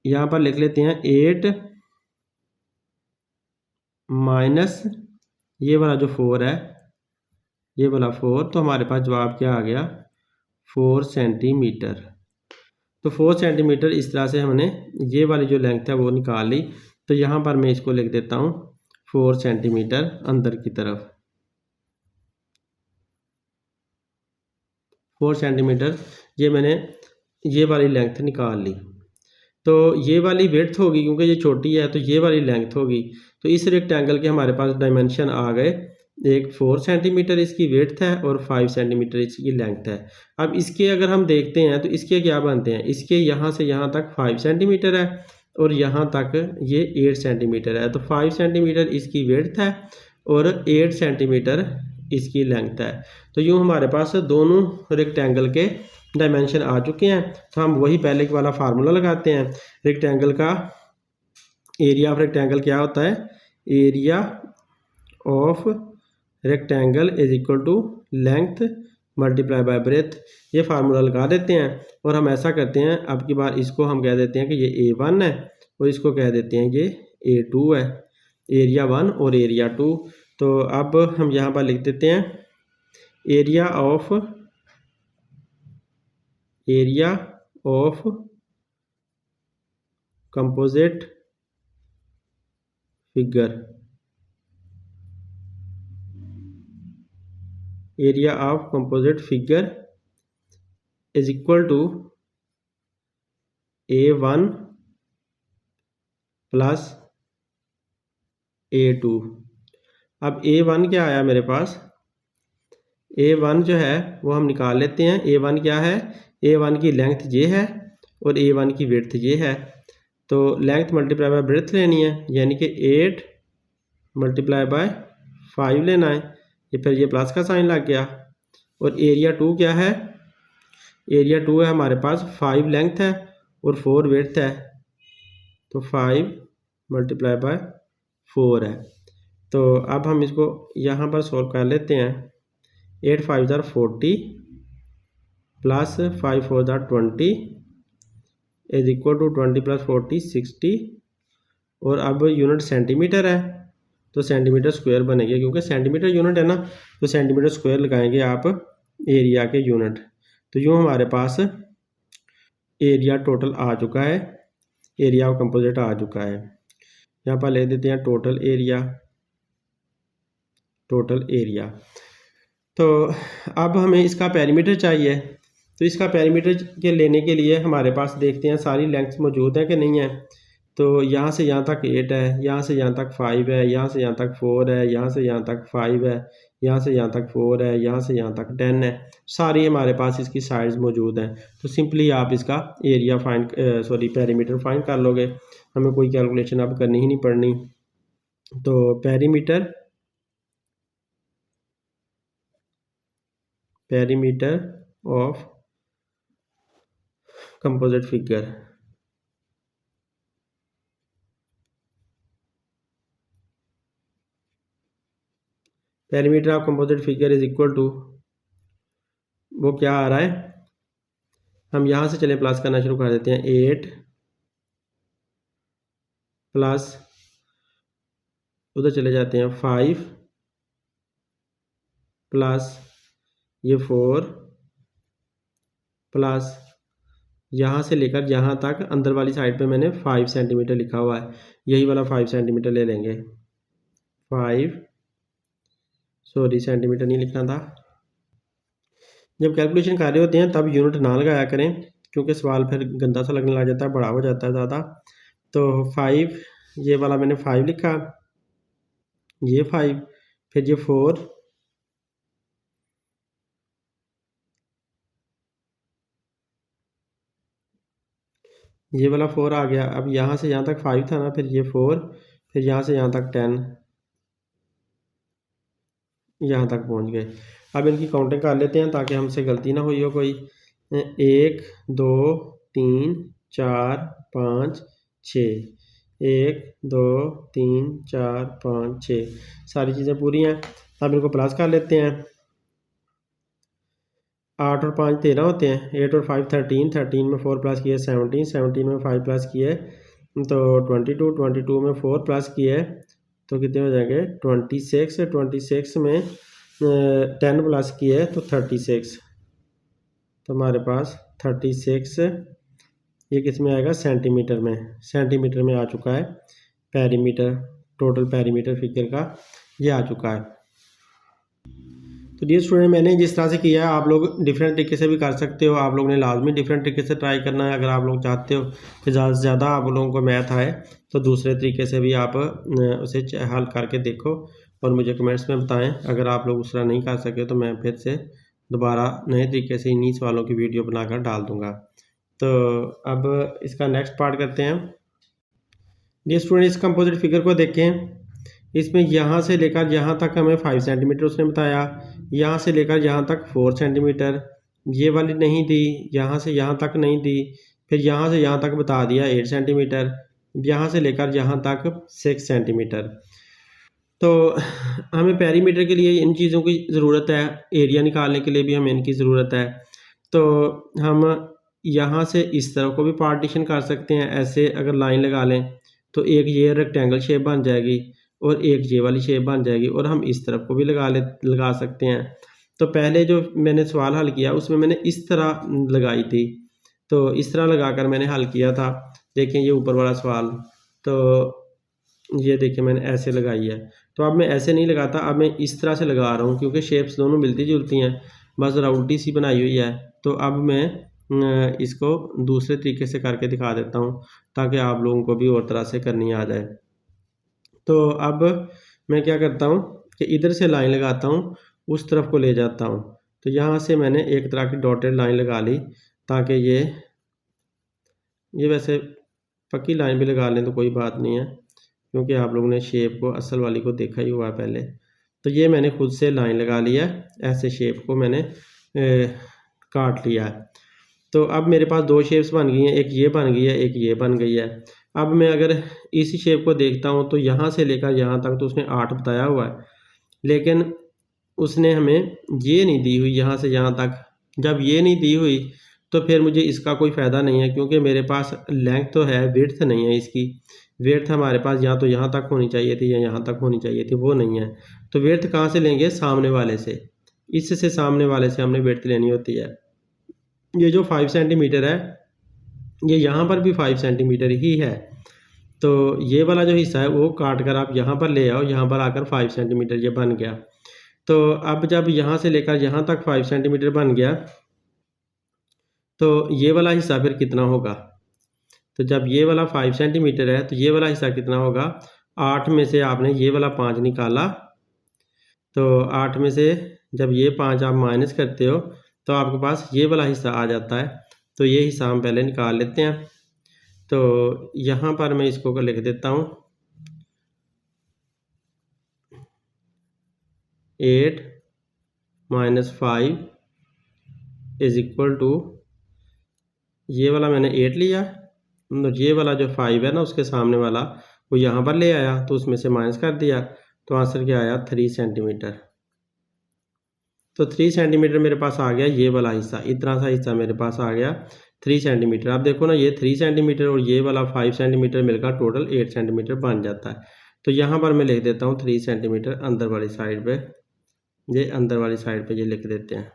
यहाँ पर लिख लेते हैं 8 माइनस ये वाला जो 4 है, ये वाला 4। तो हमारे पास जवाब क्या आ गया? 4 सेंटीमीटर। तो 4 सेंटीमीटर इस तरह से हमने ये वाली जो लेंथ है वो निकाल ली। तो यहाँ पर मैं इसको लिख देता हूँ 4 सेंटीमीटर अंदर की तरफ। 4 सेंटीमीटर ये मैंने ये वाली लेंथ निकाल ली। तो ये वाली विड्थ होगी, क्योंकि ये छोटी है तो ये वाली लेंथ होगी। तो इस रेक्टेंगल के हमारे पास डायमेंशन आ गए, एक 4 सेंटीमीटर इसकी विड्थ है और 5 सेंटीमीटर इसकी लेंथ है। अब इसके अगर हम देखते हैं तो इसके क्या बनते हैं, इसके यहाँ से यहाँ तक 5 सेंटीमीटर है और यहाँ तक ये 8 सेंटीमीटर है। तो 5 सेंटीमीटर इसकी विड्थ है और 8 सेंटीमीटर इसकी लेंथ है। तो यूँ हमारे पास दोनों रेक्टेंगल के डायमेंशन आ चुके हैं। तो हम वही पहले वाला फार्मूला लगाते हैं। रेक्टेंगल का एरिया ऑफ रेक्टेंगल क्या होता है? Area of rectangle is equal to length multiply by breadth. ये फार्मूला लगा देते हैं और हम ऐसा करते हैं, अब की बार इसको हम कह देते हैं कि ये A1 है और इसको कह देते हैं ये A2 है, एरिया 1 और एरिया 2। तो अब हम यहाँ पर लिख देते हैं area of composite figure, area of composite figure is equal to A1 plus A2। अब A1 क्या आया मेरे पास? A1 जो है वो हम निकाल लेते हैं। A1 क्या है? A1 की लेंथ ये है और A1 की विड्थ ये है। तो लेंथ मल्टीप्लाई बाय ब्रेथ लेनी है, यानी कि 8 मल्टीप्लाई बाय 5 लेना है। ये फिर ये प्लस का साइन लग गया। और एरिया 2 क्या है? एरिया 2 है हमारे पास 5 लेंथ है और 4 विड्थ है। तो 5 मल्टीप्लाई बाय 4 है। तो अब हम इसको यहाँ पर सॉल्व कर लेते हैं। 8 5 ज़ार 40 प्लस 5 4 ज़ार 20 इज इक्वल टू 20 प्लस 40 60। और अब यूनिट सेंटीमीटर है तो सेंटीमीटर स्क्वायर बनेगा, क्योंकि सेंटीमीटर यूनिट है ना, तो सेंटीमीटर स्क्वायर लगाएंगे आप एरिया के यूनिट। तो यूँ हमारे पास एरिया टोटल आ चुका है, एरिया ऑफ कंपोजिट आ चुका है। यहाँ पर ले देते हैं टोटल एरिया। तो अब हमें इसका पेरीमीटर चाहिए। तो इसका पेरीमीटर के लेने के लिए हमारे पास देखते हैं सारी लेंथ्स मौजूद है कि नहीं है। तो यहाँ से यहाँ तक 8 है, यहाँ से यहाँ तक 5 है, यहाँ से यहाँ तक 4 है, यहाँ से यहाँ तक 5 है, यहाँ से यहाँ तक 4 है, यहाँ से यहाँ तक 10 है। सारी हमारे पास इसकी साइड्स मौजूद हैं। तो सिंपली आप इसका एरिया पेरीमीटर फाइंड कर लोगे, हमें कोई कैलकुलेशन अब करनी ही नहीं पड़नी। तो perimeter of composite figure, perimeter of composite figure is equal to, वो क्या आ रहा है? हम यहाँ से चले प्लस करना शुरू कर देते हैं। 8 प्लस उधर चले जाते हैं 5 प्लस ये 4 प्लस यहाँ से लेकर यहाँ तक अंदर वाली साइड पे मैंने 5 सेंटीमीटर लिखा हुआ है, यही वाला 5 सेंटीमीटर ले लेंगे। 5 सेंटीमीटर नहीं लिखना था। जब कैलकुलेशन कर रहे होते हैं तब यूनिट ना लगाया करें, क्योंकि सवाल फिर गंदा सा लगने लग जाता है, बड़ा हो जाता है ज़्यादा। तो 5 ये वाला मैंने 5 लिखा, ये 5, फिर ये 4 ये वाला 4 आ गया। अब यहाँ से यहाँ तक 5 था ना, फिर ये 4, फिर यहाँ से यहाँ तक 10, यहाँ तक पहुँच गए। अब इनकी काउंटिंग कर लेते हैं ताकि हमसे गलती ना हुई हो कोई। 1 2 3 4 5 6, 1 2 3 4 5 6, सारी चीज़ें पूरी हैं। अब इनको प्लस कर लेते हैं। 8 और 5 13 होते हैं, 8 और 5 13, 13 में 4 प्लस किए 17, 17 में 5 प्लस किए तो 22, 22 में 4 प्लस किए तो कितने हो जाएंगे 26, 26 में 10 प्लस किए तो 36, तो हमारे पास 36 ये किस में आएगा सेंटीमीटर में, सेंटीमीटर में आ चुका है पेरीमीटर, टोटल पेरीमीटर फिगर का ये आ चुका है। तो डियर स्टूडेंट मैंने जिस तरह से किया है आप लोग डिफरेंट तरीके से भी कर सकते हो। आप लोगों ने लाजमी डिफरेंट तरीके से ट्राई करना है। अगर आप लोग चाहते हो कि ज़्यादा से ज़्यादा आप लोगों को मैथ आए तो दूसरे तरीके से भी आप उसे हल करके देखो और मुझे कमेंट्स में बताएं। अगर आप लोग उस तरह नहीं कर सके तो मैं फिर से दोबारा नए तरीके से इन्हीं सवालों की वीडियो बनाकर डाल दूँगा। तो अब इसका नेक्स्ट पार्ट करते हैं। डियर स्टूडेंट इस कंपोजिट फिगर को देखें। इसमें यहाँ से लेकर यहाँ तक हमें 5 सेंटीमीटर उसने बताया, यहाँ से लेकर यहाँ तक 4 सेंटीमीटर, ये वाली नहीं दी, यहाँ से यहाँ तक नहीं दी, फिर यहाँ से यहाँ तक बता दिया 8 सेंटीमीटर, यहाँ से लेकर यहाँ तक 6 सेंटीमीटर। तो हमें पेरीमीटर के लिए इन चीज़ों की ज़रूरत है, एरिया निकालने के लिए भी हमें इनकी ज़रूरत है। तो हम यहाँ से इस तरफ को भी पार्टीशन कर सकते हैं। ऐसे अगर लाइन लगा लें तो एक ये रेक्टेंगल शेप बन जाएगी और एक ये वाली शेप बन जाएगी, और हम इस तरफ को भी लगा सकते हैं। तो पहले जो मैंने सवाल हल किया उसमें मैंने इस तरह लगाई थी, तो इस तरह लगाकर मैंने हल किया था। देखें ये ऊपर वाला सवाल, तो ये देखिए मैंने ऐसे लगाई है। तो अब मैं ऐसे नहीं लगाता, अब मैं इस तरह से लगा रहा हूँ क्योंकि शेप्स दोनों मिलती जुलती हैं, बस ज़रा उल्टी सी बनाई हुई है। तो अब मैं इसको दूसरे तरीके से करके दिखा देता हूँ ताकि आप लोगों को भी और तरह से करनी आ जाए। तो अब मैं क्या करता हूँ कि इधर से लाइन लगाता हूँ, उस तरफ को ले जाता हूँ। तो यहाँ से मैंने एक तरह की डॉटेड लाइन लगा ली ताकि ये वैसे पक्की लाइन भी लगा लें तो कोई बात नहीं है क्योंकि आप लोगों ने शेप को असल वाली को देखा ही हुआ है पहले। तो ये मैंने खुद से लाइन लगा लिया है, ऐसे शेप को मैंने काट लिया है। तो अब मेरे पास दो शेप्स बन गई हैं, एक ये बन गई है, एक ये बन गई है। अब मैं अगर इसी शेप को देखता हूँ तो यहाँ से लेकर यहाँ तक तो उसने 8 बताया हुआ है, लेकिन उसने हमें ये नहीं दी हुई यहाँ से यहाँ तक। जब ये नहीं दी हुई तो फिर मुझे इसका कोई फ़ायदा नहीं है क्योंकि मेरे पास लेंथ तो है, विड्थ नहीं है इसकी। विड्थ हमारे पास या तो यहाँ तक होनी चाहिए थी या यहाँ तक होनी चाहिए थी, वो नहीं है। तो विड्थ कहाँ से लेंगे? सामने वाले से, इससे सामने वाले से हमने विड्थ लेनी होती है। ये जो 5 सेंटीमीटर है ये यहाँ पर भी 5 सेंटीमीटर ही है। तो ये वाला जो हिस्सा है वो काट कर आप यहाँ पर ले आओ, यहाँ पर आकर 5 सेंटीमीटर ये बन गया। तो अब जब यहाँ से लेकर यहाँ तक 5 सेंटीमीटर बन गया तो ये वाला हिस्सा फिर कितना होगा? तो जब ये वाला 5 सेंटीमीटर है तो ये वाला हिस्सा कितना होगा? 8 में से आपने ये वाला 5 निकाला, तो 8 में से जब ये 5 आप माइनस करते हो तो आपके पास ये वाला हिस्सा आ जाता है। तो ये हिस्सा हम पहले निकाल लेते हैं। तो यहाँ पर मैं इसको लिख देता हूँ 8 माइनस 5 इज इक्वल टू, ये वाला मैंने 8 लिया, ये वाला जो 5 है ना उसके सामने वाला वो यहाँ पर ले आया तो उसमें से माइनस कर दिया, तो आंसर क्या आया? 3 सेंटीमीटर। तो 3 सेंटीमीटर मेरे पास आ गया ये वाला हिस्सा, इतना सा हिस्सा मेरे पास आ गया 3 सेंटीमीटर। आप देखो ना ये 3 सेंटीमीटर और ये वाला 5 सेंटीमीटर मिलकर टोटल 8 सेंटीमीटर बन जाता है। तो यहाँ पर मैं लिख देता हूँ 3 सेंटीमीटर अंदर वाली साइड पे, ये अंदर वाली साइड पे ये लिख देते हैं।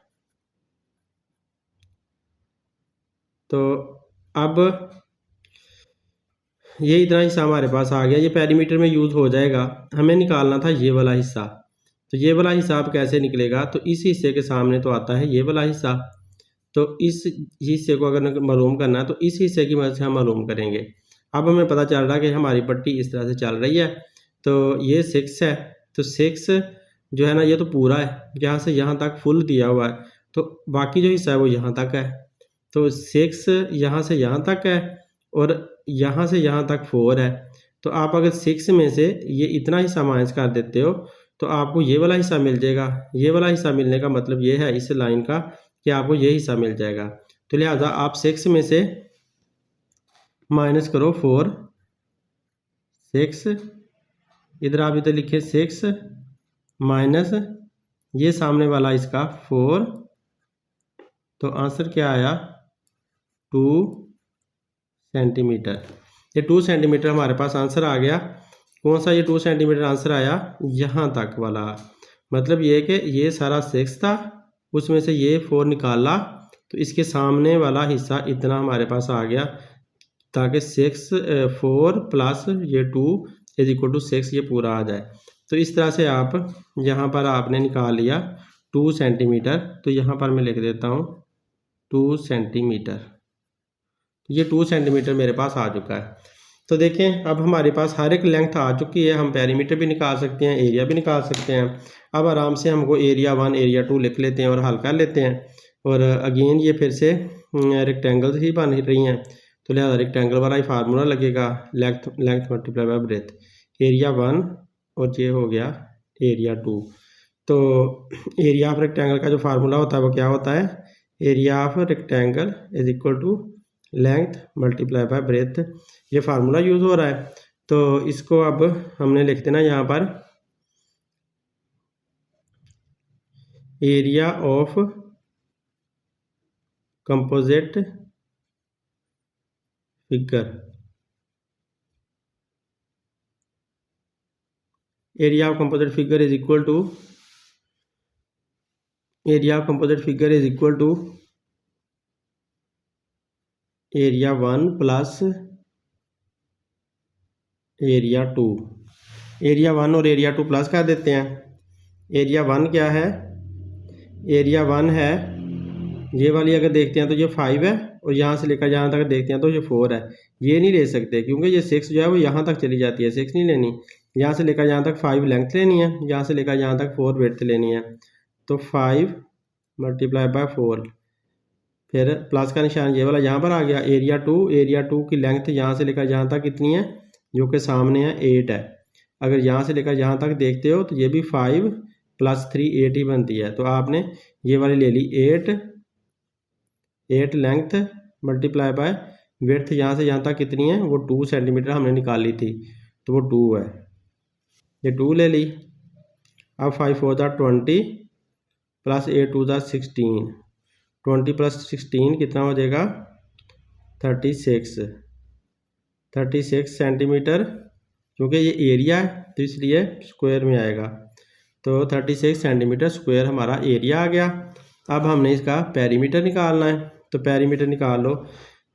तो अब ये इतना हिस्सा हमारे पास आ गया, ये पेरीमीटर में यूज़ हो जाएगा। हमें निकालना था ये वाला हिस्सा, तो ये वाला हिस्सा अब कैसे निकलेगा? तो इस हिस्से के सामने तो आता है ये वाला हिस्सा, तो इस हिस्से को अगर मालूम करना है तो इस हिस्से की मदद से हम मालूम करेंगे। अब हमें पता चल रहा है कि हमारी पट्टी इस तरह से चल रही है, तो ये 6 है, तो 6 जो है ना ये तो पूरा है, यहाँ से यहाँ तक फुल दिया हुआ है, तो बाकी जो हिस्सा है वो यहाँ तक है। तो 6 यहाँ से यहाँ तक है और यहाँ से यहाँ तक 4 है, तो आप अगर 6 में से ये इतना हिस्सा माइनस कर देते हो तो आपको ये वाला हिस्सा मिल जाएगा। ये वाला हिस्सा मिलने का मतलब ये है इस लाइन का कि आपको ये हिस्सा मिल जाएगा। तो लिहाजा आप 6 में से माइनस करो 4, 6, इधर आप इधर लिखे 6 माइनस ये सामने वाला इसका 4, तो आंसर क्या आया 2 सेंटीमीटर। ये 2 सेंटीमीटर हमारे पास आंसर आ गया। कौन सा ये 2 सेंटीमीटर आंसर आया? यहाँ तक वाला। मतलब ये कि ये सारा 6 था, उसमें से ये 4 निकाला तो इसके सामने वाला हिस्सा इतना हमारे पास आ गया, ताकि 4 प्लस ये 2 इज इक्वल टू 6 ये पूरा आ जाए। तो इस तरह से आप यहाँ पर आपने निकाल लिया 2 सेंटीमीटर। तो यहाँ पर मैं लिख देता हूँ 2 सेंटीमीटर। ये 2 सेंटीमीटर मेरे पास आ चुका है। तो देखें अब हमारे पास हर एक लेंथ आ चुकी है। हम पेरीमीटर भी निकाल सकते हैं, एरिया भी निकाल सकते हैं। अब आराम से हमको एरिया 1 एरिया 2 लिख लेते हैं और हल कर लेते हैं। और अगेन ये फिर से रेक्टेंगल ही बन रही हैं, तो लिहाजा रेक्टेंगल वाला ही फार्मूला लगेगा, length multiply by breath. Area 1 और ये हो गया एरिया 2। तो एरिया ऑफ रेक्टेंगल का जो फार्मूला होता है वो क्या होता है? Area of rectangle is equal to length multiply by breadth. ये फार्मूला यूज़ हो रहा है। तो इसको अब हमने लिख देना यहाँ पर area of composite figure. Area of composite figure is equal to area of composite figure is equal to area 1 plus area 2। Area 1 और एरिया 2 प्लस कर देते हैं। एरिया 1 क्या है? एरिया 1 है ये वाली, अगर देखते हैं तो ये 5 है, और यहाँ से लेकर यहाँ तक देखते हैं तो ये 4 है। ये नहीं ले सकते क्योंकि ये 6 जो है वो यहाँ तक चली जाती है, 6 नहीं लेनी। यहाँ से लेकर यहाँ तक 5 लेंथ लेनी है, यहाँ से लेकर यहाँ तक 4 विड्थ लेनी है। तो 5 मल्टीप्लाई बाय 4, फिर प्लस का निशान ये वाला यहाँ पर आ गया। एरिया 2 की लेंथ यहाँ से लेकर यहाँ तक कितनी है? जो कि सामने है 8 है। अगर यहाँ से लेकर यहाँ तक देखते हो तो ये भी 5 प्लस 3 8 ही बनती है। तो आपने ये वाली ले ली 8 लेंथ मल्टीप्लाई बाय विड्थ, यहाँ से यहाँ तक कितनी है? वो 2 सेंटीमीटर हमने निकाली थी, तो वो 2 है। ये 2 ले ली। अब 5 4 ज़ा 20 प्लस 8 2 ज़ा 16, 20 प्लस 16 कितना हो जाएगा? 36 सेंटीमीटर। क्योंकि ये एरिया है तो इसलिए स्क्वायर में आएगा। तो 36 सेंटीमीटर स्क्वायर हमारा एरिया आ गया। अब हमने इसका पेरीमीटर निकालना है। तो पेरीमीटर निकाल लो।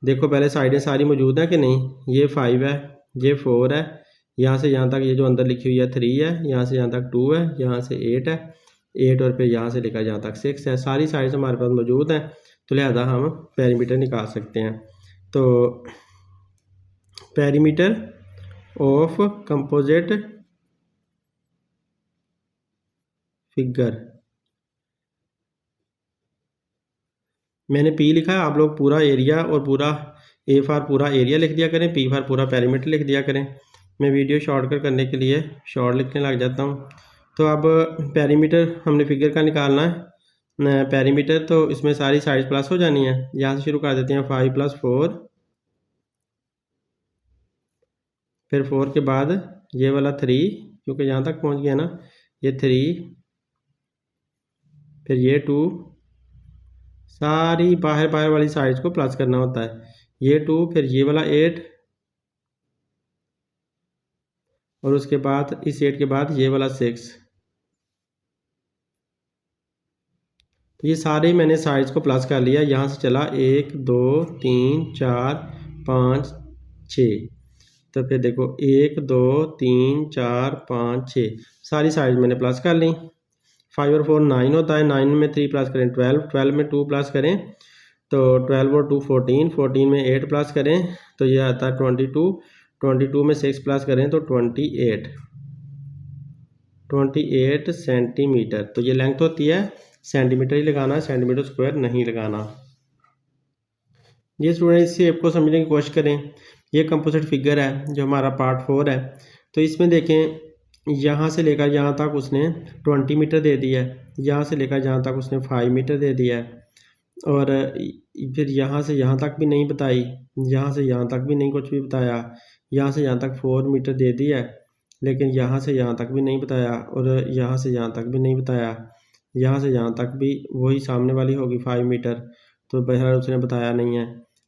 देखो पहले साइडें सारी मौजूद हैं कि नहीं? ये 5 है, ये 4 है, यहाँ से यहाँ तक ये जो अंदर लिखी हुई है 3 है, यहाँ से यहाँ तक 2 है, यहाँ से 8 है, 8 और फिर यहाँ से लेकर यहाँ तक 6 है। सारी साइड्स हमारे पास मौजूद हैं, तो लिहाजा हम पेरीमीटर निकाल सकते हैं। तो पेरीमीटर ऑफ कंपोजिट फिगर, मैंने पी लिखा है, आप लोग पूरा एरिया और पूरा ए फार पूरा एरिया लिख दिया करें, पी फार पूरा पेरीमीटर लिख दिया करें। मैं वीडियो शॉर्टकट करने के लिए शॉर्ट लिखने लग जाता हूँ। तो अब पेरीमीटर हमने फिगर का निकालना है। पेरीमीटर तो इसमें सारी साइड प्लस हो जानी है। यहाँ से शुरू कर देते हैं 5 + 4, फिर 4 के बाद ये वाला 3, क्योंकि यहाँ तक पहुँच गया ना, ये 3, फिर ये 2, सारी बाहर बाहर वाली साइड्स को प्लस करना होता है। ये 2, फिर ये वाला 8, और उसके बाद इस 8 के बाद ये वाला 6। तो ये सारे मैंने साइड्स को प्लस कर लिया। यहाँ से चला 1 2 3 4 5 6। तो फिर देखो 1 2 3 4 5 6 सारी साइड मैंने प्लस कर ली। 5 और 4 9 होता है, 9 में 3 प्लस करें 12, 12 में 2 प्लस करें तो 12 और 2 14, 14 में 8 प्लस करें तो ये आता है 22, 22 में 6 प्लस करें तो 28 सेंटीमीटर। तो ये लेंथ होती है, सेंटीमीटर ही लगाना है, सेंटीमीटर स्क्वायर नहीं लगाना। ये स्टूडेंट इस शेप को समझने की कोशिश करें। ये कंपोजिट फिगर है जो हमारा पार्ट 4 है। तो इसमें देखें यहाँ से लेकर यहाँ तक उसने 20 मीटर दे दिया है, यहाँ से लेकर यहाँ तक उसने 5 मीटर दे दिया है, और फिर यहाँ से यहाँ तक भी नहीं बताई, यहाँ से यहाँ तक भी नहीं कुछ भी बताया, यहाँ से यहाँ तक 4 मीटर दे दिया है, लेकिन यहाँ से यहाँ तक भी नहीं बताया, और यहाँ से यहाँ तक भी नहीं बताया, यहाँ से यहाँ तक भी वही सामने वाली होगी 5 मीटर, तो बहरहाल उसने बताया नहीं है।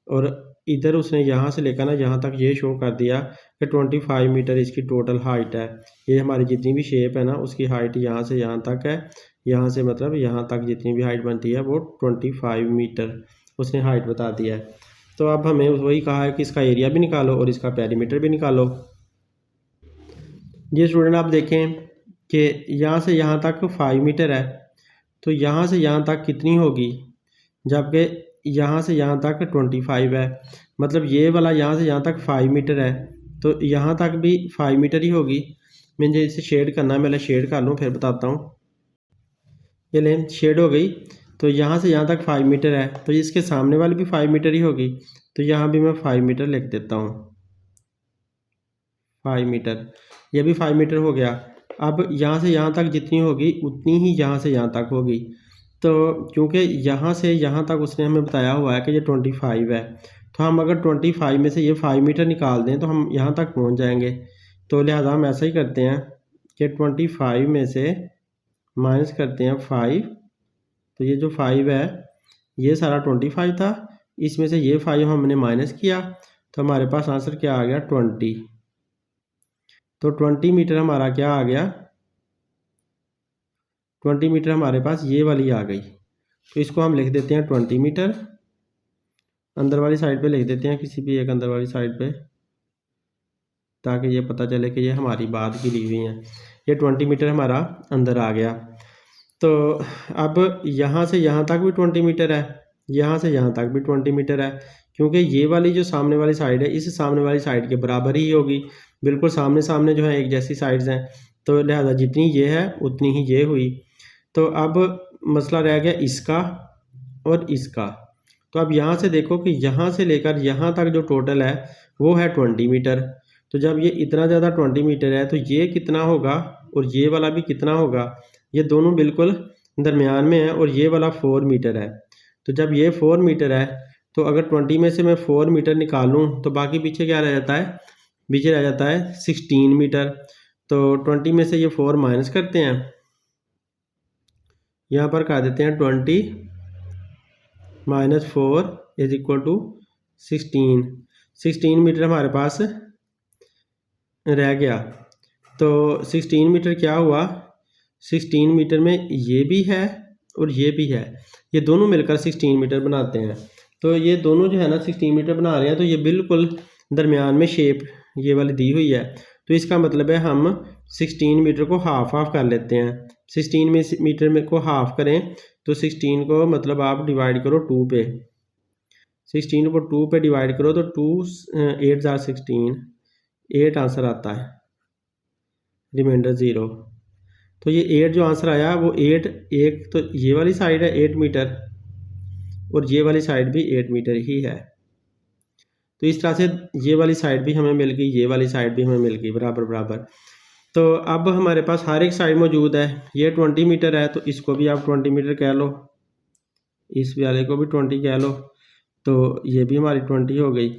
और इधर उसने यहाँ से लेकर ना यहाँ तक ये शो कर दिया कि 25 मीटर इसकी टोटल हाइट है। ये हमारी जितनी भी शेप है ना उसकी हाइट यहाँ से यहाँ तक है, यहाँ से मतलब यहाँ तक जितनी भी हाइट बनती है वो 25 मीटर उसने हाइट बता दिया है। तो अब हमें वही कहा है कि इसका एरिया भी निकालो और इसका पेरीमीटर भी निकालो। ये स्टूडेंट आप देखें कि यहाँ से यहाँ तक 5 मीटर है, तो यहाँ से यहाँ तक कितनी होगी, जबकि यहाँ से यहाँ तक 25 है, मतलब ये वाला यहाँ से यहाँ तक 5 मीटर है, तो यहाँ तक भी 5 मीटर ही होगी। मुझे इसे शेड करना है, मैं शेड कर लूँ फिर बताता हूँ। ये लें शेड हो गई, तो यहाँ से यहाँ तक 5 मीटर है, तो इसके सामने वाली भी 5 मीटर ही होगी, तो यहाँ भी मैं 5 मीटर लिख देता हूँ, 5 मीटर, ये भी 5 मीटर हो गया। अब यहाँ से यहाँ तक जितनी होगी उतनी ही यहाँ से यहाँ तक होगी। तो क्योंकि यहाँ से यहाँ तक उसने हमें बताया हुआ है कि ये 25 है, तो हम अगर 25 में से ये 5 मीटर निकाल दें तो हम यहाँ तक पहुँच जाएंगे। तो लिहाजा हम ऐसा ही करते हैं कि 25 में से माइनस करते हैं 5, तो ये जो 5 है ये सारा 25 था, इसमें से ये 5 हमने माइनस किया, तो हमारे पास आंसर क्या आ गया 20। तो 20 मीटर हमारा क्या आ गया, 20 मीटर हमारे पास ये वाली आ गई। तो इसको हम लिख देते हैं 20 मीटर, अंदर वाली साइड पे लिख देते हैं, किसी भी एक अंदर वाली साइड पे, ताकि ये पता चले कि ये हमारी बात की ली हुई है। ये 20 मीटर हमारा अंदर आ गया। तो अब यहाँ से यहाँ तक भी 20 मीटर है, यहाँ से यहाँ तक भी 20 मीटर है, क्योंकि ये वाली जो सामने वाली साइड है इस सामने वाली साइड के बराबर ही होगी, बिल्कुल सामने सामने जो है एक जैसी साइड्स हैं, तो लिहाजा जितनी ये है उतनी ही ये हुई। तो अब मसला रह गया इसका और इसका। तो अब यहाँ से देखो कि यहाँ से लेकर यहाँ तक जो टोटल है वो है 20 मीटर। तो जब ये इतना ज़्यादा 20 मीटर है तो ये कितना होगा और ये वाला भी कितना होगा, ये दोनों बिल्कुल दरमियान में है, और ये वाला 4 मीटर है। तो जब ये 4 मीटर है तो अगर 20 में से मैं 4 मीटर निकालूँ तो बाकी पीछे क्या रह जाता है, पीछे रह जाता है 16 मीटर। तो 20 में से ये 4 माइनस करते हैं, यहाँ पर कर देते हैं 20 - 4 इज इक्वल टू 16 मीटर हमारे पास रह गया। तो 16 मीटर क्या हुआ, 16 मीटर में ये भी है और ये भी है, ये दोनों मिलकर 16 मीटर बनाते हैं। तो ये दोनों जो है ना 16 मीटर बना रहे हैं, तो ये बिल्कुल दरमियान में शेप ये वाली दी हुई है। तो इसका मतलब है हम 16 मीटर को हाफ हाफ कर लेते हैं। 16 मीटर में को हाफ करें तो 16 को मतलब आप डिवाइड करो 2 पे, 16 को 2 पे डिवाइड करो तो 2 8 जार 16, 8 आंसर आता है, रिमाइंडर 0। तो ये 8 जो आंसर आया वो 8, एक तो ये वाली साइड है 8 मीटर और ये वाली साइड भी 8 मीटर ही है। तो इस तरह से ये वाली साइड भी हमें मिल गई, ये वाली साइड भी हमें मिल गई बराबर बराबर। तो अब हमारे पास हर एक साइड मौजूद है। ये 20 मीटर है तो इसको भी आप 20 मीटर कह लो, इस वाले को भी 20 कह लो, तो ये भी हमारी 20 हो गई।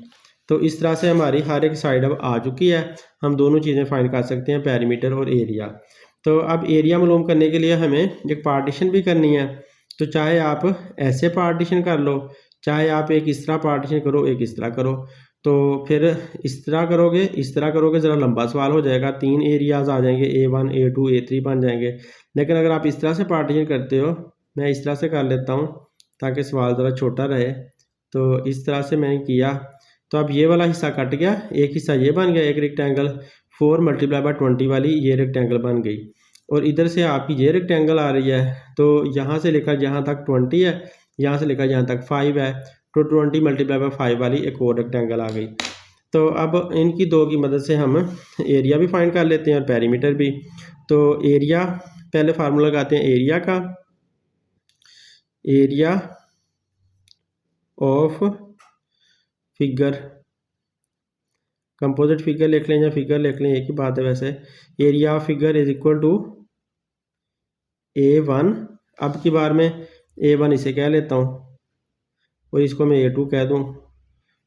तो इस तरह से हमारी हर एक साइड अब आ चुकी है। हम दोनों चीज़ें फाइंड कर सकते हैं, पेरीमीटर और एरिया। तो अब एरिया मालूम करने के लिए हमें एक पार्टीशन भी करनी है। तो चाहे आप ऐसे पार्टीशन कर लो, चाहे आप एक इस तरह पार्टीशन करो, एक इस तरह करो। तो फिर इस तरह करोगे, इस तरह करोगे, ज़रा लंबा सवाल हो जाएगा, 3 एरियाज़ आ जाएंगे, A1 A2 A3 बन जाएंगे। लेकिन अगर आप इस तरह से पार्टीशन करते हो, मैं इस तरह से कर लेता हूँ ताकि सवाल ज़रा छोटा रहे। तो इस तरह से मैंने किया, तो अब ये वाला हिस्सा कट गया, एक हिस्सा ये बन गया, एक रेक्टेंगल 4 × 20 वाली ये रेक्टेंगल बन गई, और इधर से आपकी ये रेक्टेंगल आ रही है। तो यहाँ से लेकर यहाँ तक 20 है, यहाँ से लेकर यहाँ तक 5 है, तो 20 × 5 वाली एक और रेक्टेंगल आ गई। तो अब इनकी दो की मदद से हम एरिया भी फाइंड कर लेते हैं और पेरीमीटर भी। तो एरिया, पहले फार्मूला लगाते हैं एरिया का, area of figure composite figure लिख लें या फिगर लिख लें, एक ही बात है वैसे। Area of figure is equal to A1। अब की बार में A1 इसे कह लेता हूँ और इसको मैं A2 कह दूँ।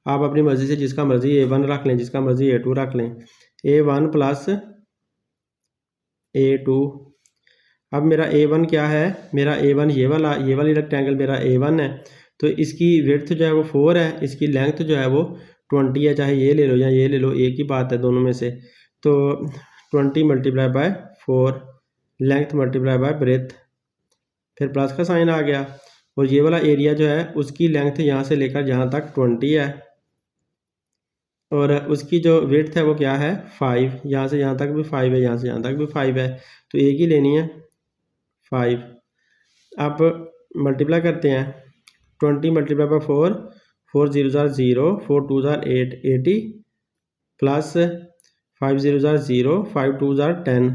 आप अपनी मर्ज़ी से जिसका मर्ज़ी A1 रख लें, जिसका मर्ज़ी A2 रख लें। A1 plus A2। अब मेरा A1 क्या है, मेरा A1 ये वाली रेक्टेंगल मेरा A1 है, तो इसकी विड्थ जो है वो 4 है, इसकी लेंथ जो है वो 20 है। चाहे ये ले लो या ये ले लो, एक ही बात है दोनों में से। तो 20 multiply by 4, length multiply by breath, फिर प्लस का साइन आ गया। और ये वाला एरिया जो है उसकी लेंथ यहाँ से लेकर यहाँ तक 20 है, और उसकी जो विड्थ है वो क्या है 5। यहाँ से यहाँ तक भी 5 है, यहाँ से यहाँ तक भी 5 है, तो एक ही लेनी है 5। अब मल्टीप्लाई करते हैं, 20 मल्टीप्लाई बाय 4, 4 0 0, 4 2 8, 80 प्लस 5 0 0, 5 2 10,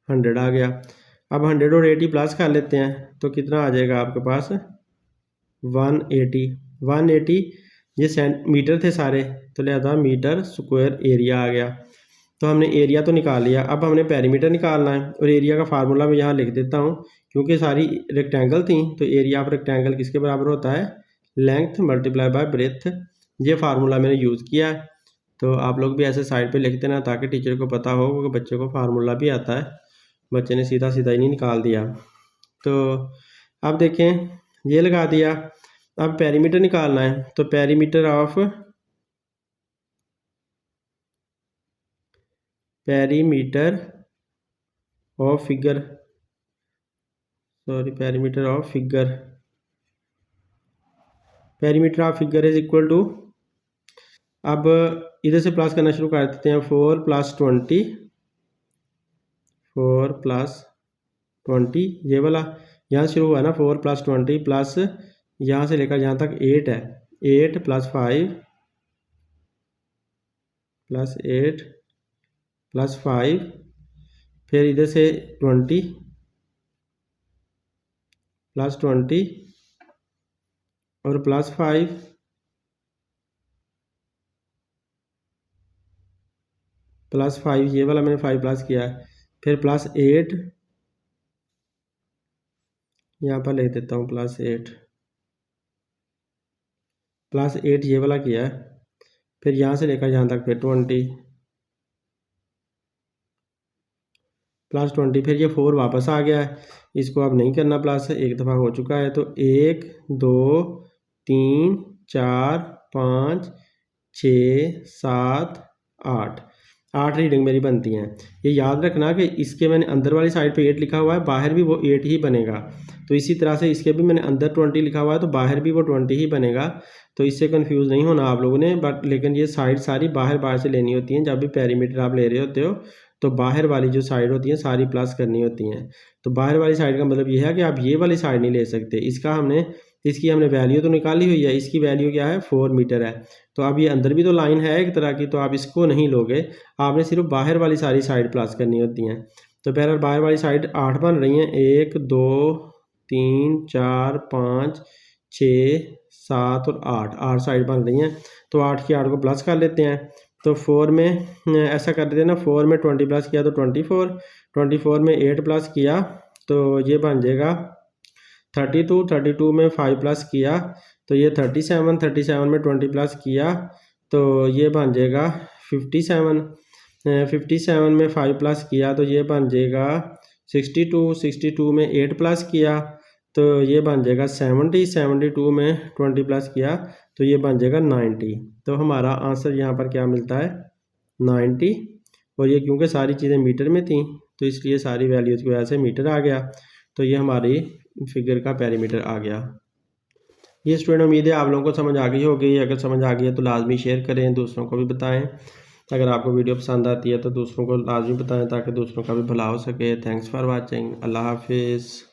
100 आ गया। अब 100 और 80 प्लस कर लेते हैं तो कितना आ जाएगा आपके पास 180। 180 ये मीटर थे सारे, तो लिहाजा मीटर स्क्वायर एरिया आ गया। तो हमने एरिया तो निकाल लिया, अब हमने पेरीमीटर निकालना है, और एरिया का फार्मूला मैं यहाँ लिख देता हूँ क्योंकि सारी रेक्टेंगल थी। तो एरिया ऑफ रेक्टेंगल किसके बराबर होता है, लेंथ मल्टीप्लाई बाय ब्रेथ। ये फार्मूला मैंने यूज़ किया है, तो आप लोग भी ऐसे साइड पे लिख देना ताकि टीचर को पता हो, क्योंकि बच्चे को फार्मूला भी आता है, बच्चे ने सीधा सीधा ही नहीं निकाल दिया। तो अब देखें ये लगा दिया, अब पेरीमीटर निकालना है। तो perimeter of figure, perimeter of figure is equal to, अब इधर से प्लस करना शुरू कर देते हैं, 4 + 20, 4 + 20 ये वाला यहाँ शुरू हुआ ना, 4 + 20 प्लस यहाँ से लेकर यहाँ तक 8 है, 8 + 5 + 8 + 5, फिर इधर से 20 + 20 और +5 +5, ये वाला मैंने 5 प्लस किया है, फिर +8 यहाँ पर लिख देता हूँ, +8 ये वाला किया है, फिर यहाँ से लेकर यहाँ तक फिर 20 +20, फिर ये 4 वापस आ गया है, इसको अब नहीं करना प्लस, एक दफ़ा हो चुका है। तो 1 2 3 4 5 6 7 8 रीडिंग मेरी बनती हैं। ये याद रखना कि इसके मैंने अंदर वाली साइड पे 8 लिखा हुआ है, बाहर भी वो 8 ही बनेगा। तो इसी तरह से इसके भी मैंने अंदर 20 लिखा हुआ है, तो बाहर भी वो 20 ही बनेगा। तो इससे कंफ्यूज नहीं होना आप लोगों ने, बट लेकिन ये साइड सारी बाहर से लेनी होती हैं। जब भी पेरीमीटर आप ले रहे होते हो तो बाहर वाली जो साइड होती हैं सारी प्लस करनी होती हैं। तो बाहर वाली साइड का मतलब ये है कि आप ये वाली साइड नहीं ले सकते। इसकी हमने वैल्यू तो निकाली हुई है, इसकी वैल्यू क्या है 4 मीटर है। तो अब ये अंदर भी तो लाइन है एक तरह की, तो आप इसको नहीं लोगे, आपने सिर्फ बाहर वाली सारी साइड प्लस करनी होती हैं। तो बहरहाल बाहर वाली साइड 8 बन रही हैं, 1 2 3 4 5 6 7 और 8 साइड बन रही हैं। तो 8 की 8 को प्लस कर लेते हैं। तो 4 में ऐसा कर देते हैं ना, 4 में 20 प्लस किया तो 24, 24 में 8 प्लस किया तो ये बन जाएगा 32, 32 में 5 प्लस किया तो ये 37, 37 में 20 प्लस किया तो ये बन जाएगा 57, 57 में 5 प्लस किया तो ये बन जाएगा 62, 62 में 8 प्लस किया तो ये बन जाएगा 70, 72 में 20 प्लस किया तो ये बन जाएगा 90। तो हमारा आंसर यहाँ पर क्या मिलता है 90। और ये क्योंकि सारी चीज़ें मीटर में थी तो इसलिए सारी वैल्यूज़ की वजह से मीटर आ गया। तो ये हमारी फिगर का पेरीमीटर आ गया। ये स्टूडेंट उम्मीद है आप लोगों को समझ आ गई होगी। अगर समझ आ गई है तो लाजमी शेयर करें, दूसरों को भी बताएं। अगर आपको वीडियो पसंद आती है तो दूसरों को लाजमी बताएं ताकि दूसरों का भी भला हो सके। Thanks for watching. अल्लाह हाफिज़।